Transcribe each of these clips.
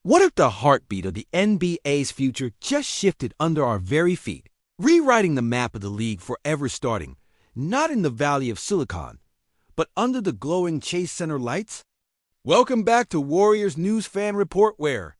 What if the heartbeat of the NBA's future just shifted under our very feet, rewriting the map of the league forever starting, not in the Valley of Silicon, but under the glowing Chase Center lights? Welcome back to Warriors News Fan Report, where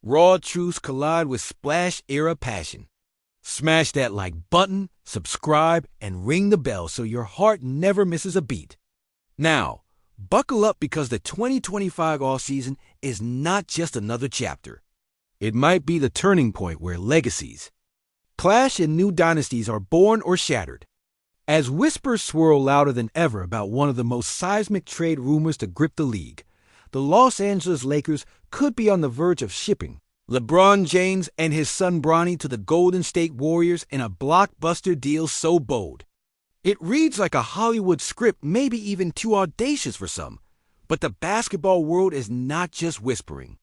raw truths collide with splash-era passion. Smash that like button, subscribe, and ring the bell so your heart never misses a beat. Now, buckle up because the 2025 offseason is not just another chapter. It might be the turning point where legacies clash and new dynasties are born or shattered. As whispers swirl louder than ever about one of the most seismic trade rumors to grip the league, the Los Angeles Lakers could be on the verge of shipping LeBron James and his son Bronny to the Golden State Warriors in a blockbuster deal so bold. It reads like a Hollywood script, maybe even too audacious for some. But the basketball world is not just whispering.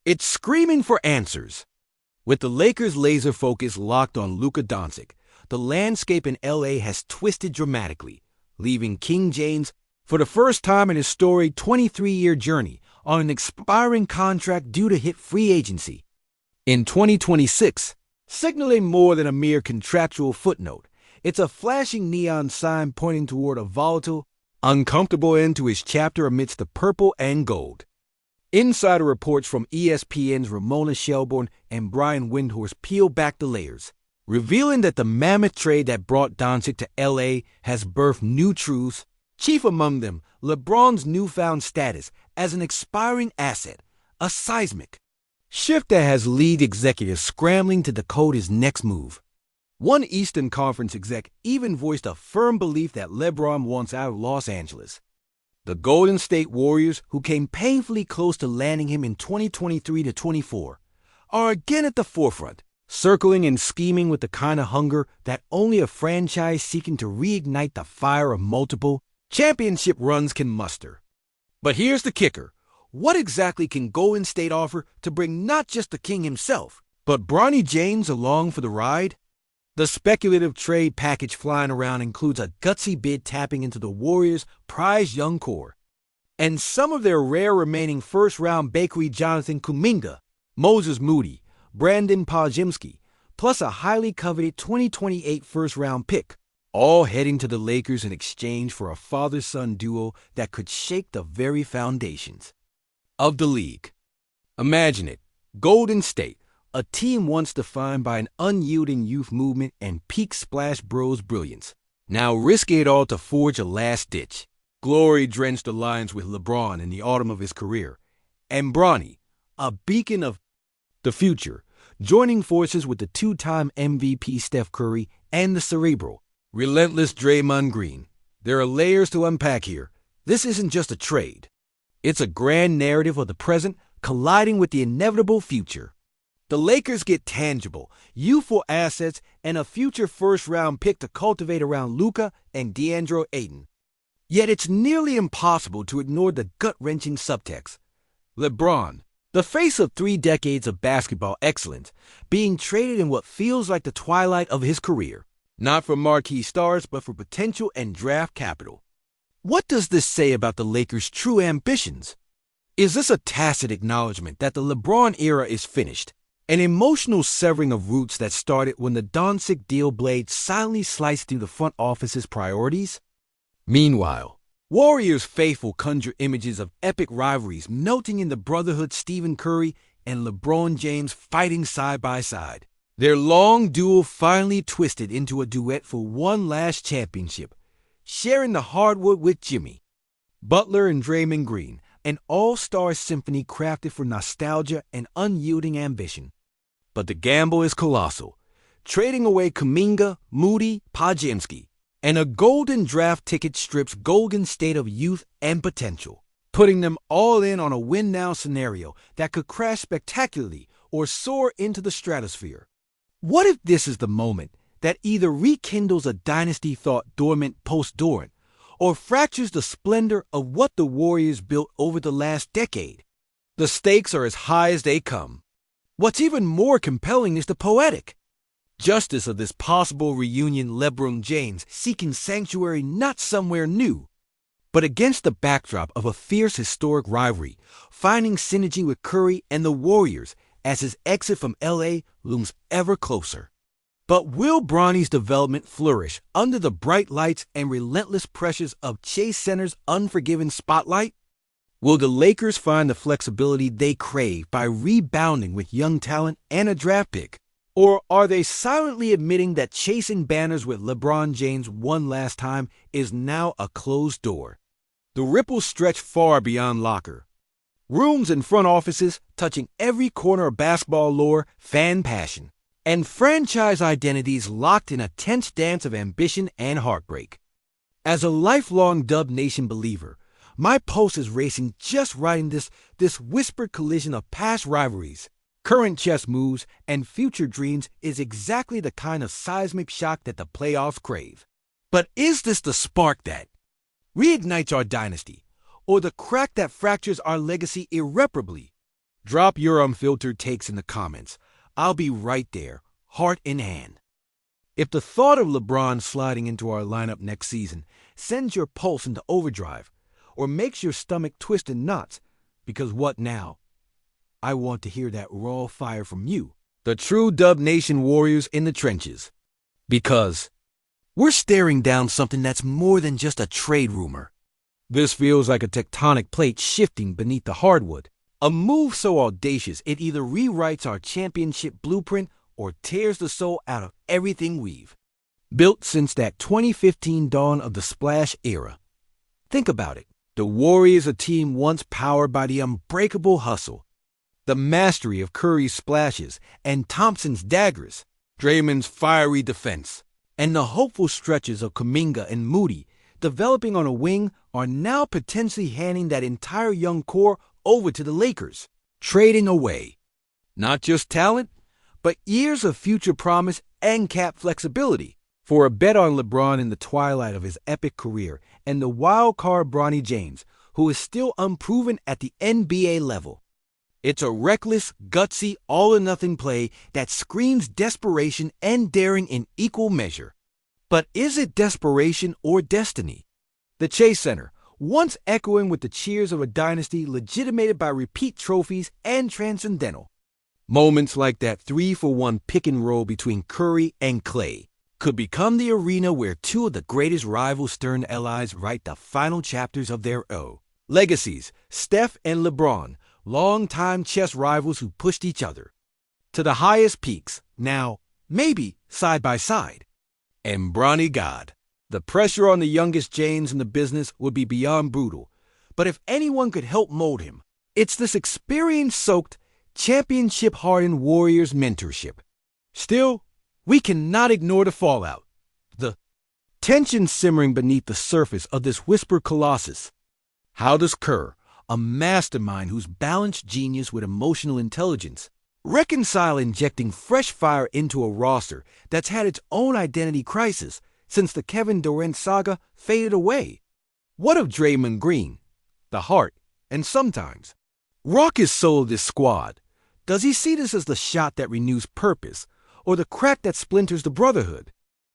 It's screaming for answers. With the Lakers' laser focus locked on Luka Doncic, the landscape in LA has twisted dramatically, leaving King James, for the first time in his storied 23-year journey, on an expiring contract due to hit free agency in 2026, signaling more than a mere contractual footnote. It's a flashing neon sign pointing toward a volatile, uncomfortable end to his chapter amidst the purple and gold. Insider reports from ESPN's Ramona Shelburne and Brian Windhorst peel back the layers, revealing that the mammoth trade that brought Doncic to LA has birthed new truths, chief among them LeBron's newfound status as an expiring asset, a seismic shift that has league executives scrambling to decode his next move. One Eastern Conference exec even voiced a firm belief that LeBron wants out of Los Angeles. The Golden State Warriors, who came painfully close to landing him in 2023-24, are again at the forefront, circling and scheming with the kind of hunger that only a franchise seeking to reignite the fire of multiple championship runs can muster. But here's the kicker. What exactly can Golden State offer to bring not just the king himself, but Bronny James along for the ride? The speculative trade package flying around includes a gutsy bid tapping into the Warriors' prized young core, and some of their rare remaining first-round bakery Jonathan Kuminga, Moses Moody, Brandon Podziemski, plus a highly coveted 2028 first-round pick, all heading to the Lakers in exchange for a father-son duo that could shake the very foundations of the league. Imagine it, Golden State, a team once defined by an unyielding youth movement and peak Splash Bros brilliance, now risking it all to forge a last-ditch, glory-drenched alliance with LeBron in the autumn of his career, and Bronny, a beacon of the future, joining forces with the two-time MVP Steph Curry and the cerebral, relentless Draymond Green. There are layers to unpack here. This isn't just a trade. It's a grand narrative of the present colliding with the inevitable future. The Lakers get tangible, youthful assets and a future first-round pick to cultivate around Luka and DeAndre Ayton. Yet it's nearly impossible to ignore the gut-wrenching subtext. LeBron, the face of 3 decades of basketball excellence, being traded in what feels like the twilight of his career, not for marquee stars but for potential and draft capital. What does this say about the Lakers' true ambitions? Is this a tacit acknowledgement that the LeBron era is finished? An emotional severing of roots that started when the Doncic deal blade silently sliced through the front office's priorities? Meanwhile, Warriors faithful conjure images of epic rivalries melting in the brotherhood Stephen Curry and LeBron James fighting side by side. Their long duel finally twisted into a duet for one last championship, sharing the hardwood with Jimmy Butler and Draymond Green, an all-star symphony crafted for nostalgia and unyielding ambition. But the gamble is colossal, trading away Kuminga, Moody, Podziemski, and a golden draft ticket strips Golden State of youth and potential, putting them all in on a win-now scenario that could crash spectacularly or soar into the stratosphere. What if this is the moment that either rekindles a dynasty thought dormant post-Durant, or fractures the splendor of what the Warriors built over the last decade? The stakes are as high as they come. What's even more compelling is the poetic justice of this possible reunion. LeBron James seeking sanctuary not somewhere new, But against the backdrop of a fierce historic rivalry, finding synergy with Curry and the Warriors as his exit from LA looms ever closer. But will Bronny's development flourish under the bright lights and relentless pressures of Chase Center's unforgiving spotlight? Will the Lakers find the flexibility they crave by rebounding with young talent and a draft pick? Or are they silently admitting that chasing banners with LeBron James one last time is now a closed door? The ripples stretch far beyond locker rooms and front offices, touching every corner of basketball lore, fan passion, and franchise identities locked in a tense dance of ambition and heartbreak. As a lifelong Dub Nation believer, my pulse is racing just riding this whispered collision of past rivalries, current chess moves, and future dreams is exactly the kind of seismic shock that the playoffs crave. But is this the spark that reignites our dynasty, or the crack that fractures our legacy irreparably? Drop your unfiltered takes in the comments. I'll be right there, heart in hand. If the thought of LeBron sliding into our lineup next season sends your pulse into overdrive, or makes your stomach twist in knots, because what now? I want to hear that raw fire from you, the true Dub Nation warriors in the trenches. Because we're staring down something that's more than just a trade rumor. This feels like a tectonic plate shifting beneath the hardwood. A move so audacious it either rewrites our championship blueprint or tears the soul out of everything we've built since that 2015 dawn of the Splash era. Think about it. The Warriors, a team once powered by the unbreakable hustle, the mastery of Curry's splashes and Thompson's daggers, Draymond's fiery defense, and the hopeful stretches of Kuminga and Moody developing on a wing, are now potentially handing that entire young core over to the Lakers, trading away not just talent, but years of future promise and cap flexibility for a bet on LeBron in the twilight of his epic career and the wild card Bronny James, who is still unproven at the NBA level. It's a reckless, gutsy, all-or-nothing play that screams desperation and daring in equal measure. But is it desperation or destiny? The Chase Center, once echoing with the cheers of a dynasty legitimated by repeat trophies and transcendental moments like that 3-for-1 pick and roll between Curry and Clay, could become the arena where two of the greatest rival-stern allies write the final chapters of their legacies. Steph and LeBron, longtime chess rivals who pushed each other to the highest peaks, now maybe side by side. And Bronny God. The pressure on the youngest James in the business would be beyond brutal, but if anyone could help mold him, it's this experience-soaked, championship-hardened Warriors mentorship. Still, we cannot ignore the fallout, the tension simmering beneath the surface of this whispered colossus. How does Kerr, a mastermind who's balanced genius with emotional intelligence, reconcile injecting fresh fire into a roster that's had its own identity crisis since the Kevin Durant saga faded away? What of Draymond Green, the heart, and sometimes raucous soul of this squad? Does he see this as the shot that renews purpose, or the crack that splinters the brotherhood?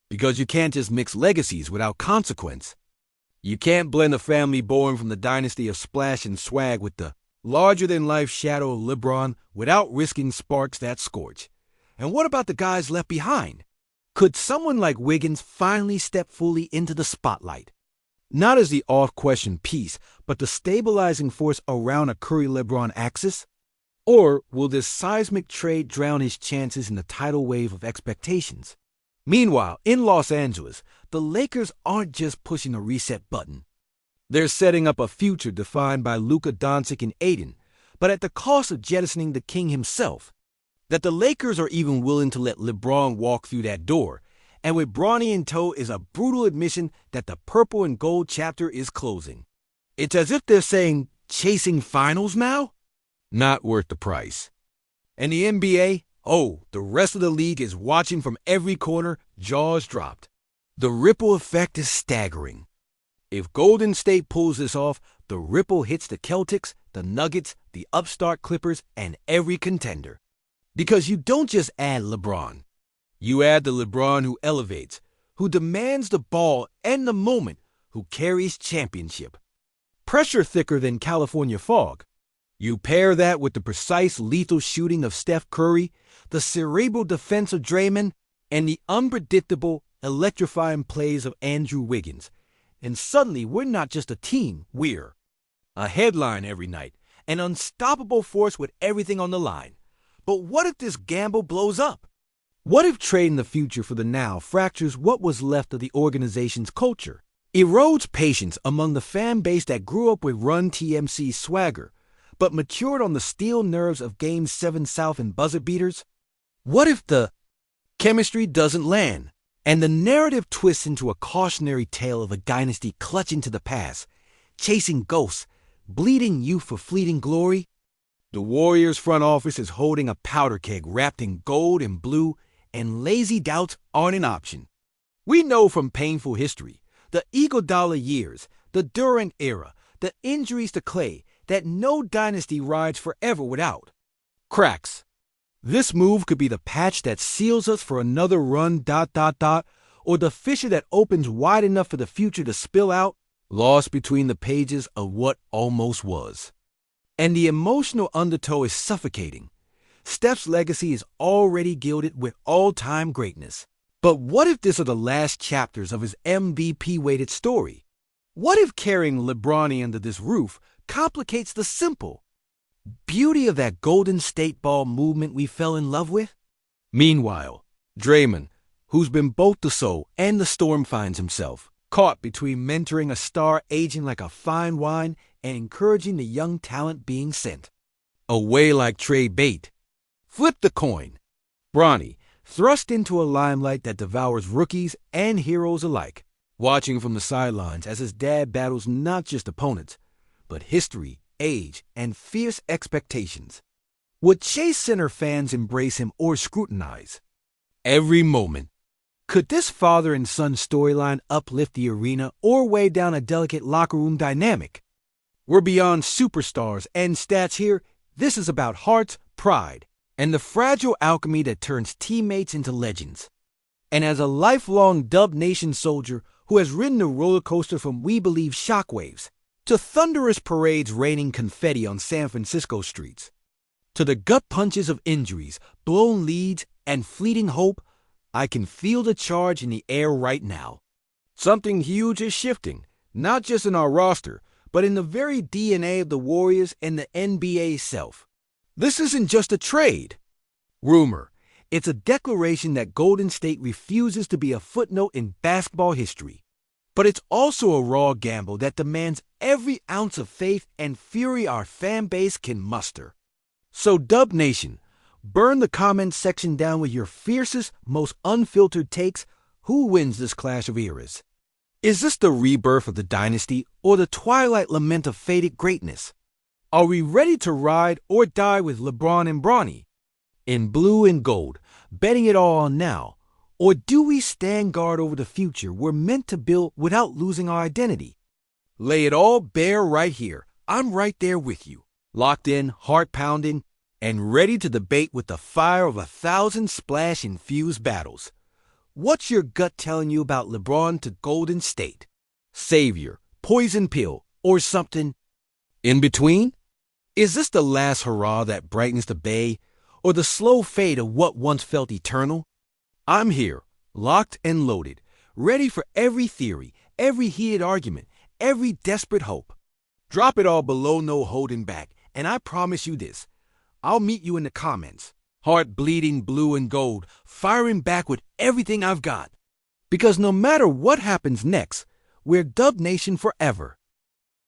Because you can't just mix legacies without consequence. You can't blend a family born from the dynasty of splash and swag with the larger-than-life shadow of LeBron without risking sparks that scorch. And what about the guys left behind? Could someone like Wiggins finally step fully into the spotlight? Not as the off-question piece, but the stabilizing force around a Curry-LeBron axis? Or will this seismic trade drown his chances in the tidal wave of expectations? Meanwhile, in Los Angeles, the Lakers aren't just pushing a reset button. They're setting up a future defined by Luka Doncic and Aiden, but at the cost of jettisoning the king himself. That the Lakers are even willing to let LeBron walk through that door, and with Bronny in tow is a brutal admission that the purple and gold chapter is closing. It's as if they're saying, chasing finals now? Not worth the price. And the NBA? Oh, the rest of the league is watching from every corner, jaws dropped. The ripple effect is staggering. If Golden State pulls this off, the ripple hits the Celtics, the Nuggets, the upstart Clippers, and every contender. Because you don't just add LeBron. You add the LeBron who elevates, who demands the ball and the moment, who carries championship. pressure thicker than California fog. You pair that with the precise lethal shooting of Steph Curry, the cerebral defense of Draymond, and the unpredictable, electrifying plays of Andrew Wiggins. And suddenly, we're not just a team, we're a headline every night, an unstoppable force with everything on the line. But what if this gamble blows up? What if trading the future for the now fractures what was left of the organization's culture, erodes patience among the fan base that grew up with Run TMC swagger, but matured on the steel nerves of Game 7 South and buzzer beaters? What if the chemistry doesn't land, and the narrative twists into a cautionary tale of a dynasty clutching to the past, chasing ghosts, bleeding youth for fleeting glory? The Warriors front office is holding a powder keg wrapped in gold and blue, and lazy doubts aren't an option. We know from painful history, the Iguodala years, the Durant era, the injuries to Clay, that no dynasty rides forever without cracks. This move could be the patch that seals us for another run ... or the fissure that opens wide enough for the future to spill out, lost between the pages of what almost was. And the emotional undertow is suffocating. Steph's legacy is already gilded with all-time greatness. But what if these are the last chapters of his MVP-weighted story? What if carrying LeBron under this roof complicates the simple beauty of that Golden State ball movement we fell in love with? Meanwhile, Draymond, who's been both the soul and the storm, finds himself caught between mentoring a star aging like a fine wine and encouraging the young talent being sent away like trade bait. Flip the coin. Bronny, thrust into a limelight that devours rookies and heroes alike, watching from the sidelines as his dad battles not just opponents, but history, age, and fierce expectations. Would Chase Center fans embrace him or scrutinize every moment? Could this father and son storyline uplift the arena or weigh down a delicate locker room dynamic? We're beyond superstars and stats here. This is about hearts, pride, and the fragile alchemy that turns teammates into legends. And as a lifelong Dub Nation soldier who has ridden the roller coaster from we believe shockwaves to thunderous parades raining confetti on San Francisco streets, to the gut punches of injuries, blown leads, and fleeting hope, I can feel the charge in the air right now. Something huge is shifting, not just in our roster, but in the very DNA of the Warriors and the NBA itself. This isn't just a trade. Rumor. It's a declaration that Golden State refuses to be a footnote in basketball history. But it's also a raw gamble that demands every ounce of faith and fury our fan base can muster. So Dub Nation, burn the comment section down with your fiercest, most unfiltered takes. Who wins this clash of eras? Is this the rebirth of the dynasty or the twilight lament of faded greatness? Are we ready to ride or die with Lebron and Bronny in blue and gold, betting it all on now? Or do we stand guard over the future we're meant to build without losing our identity? Lay it all bare right here. I'm right there with you, locked in, heart pounding, and ready to debate with the fire of 1,000 splash-infused battles. What's your gut telling you about LeBron to Golden State? Savior, poison pill, or something in between? Is this the last hurrah that brightens the bay, or the slow fade of what once felt eternal? I'm here, locked and loaded, ready for every theory, every heated argument, every desperate hope. Drop it all below, no holding back, and I promise you this. I'll meet you in the comments, heart bleeding blue and gold, firing back with everything I've got. Because no matter what happens next, we're Dub Nation forever.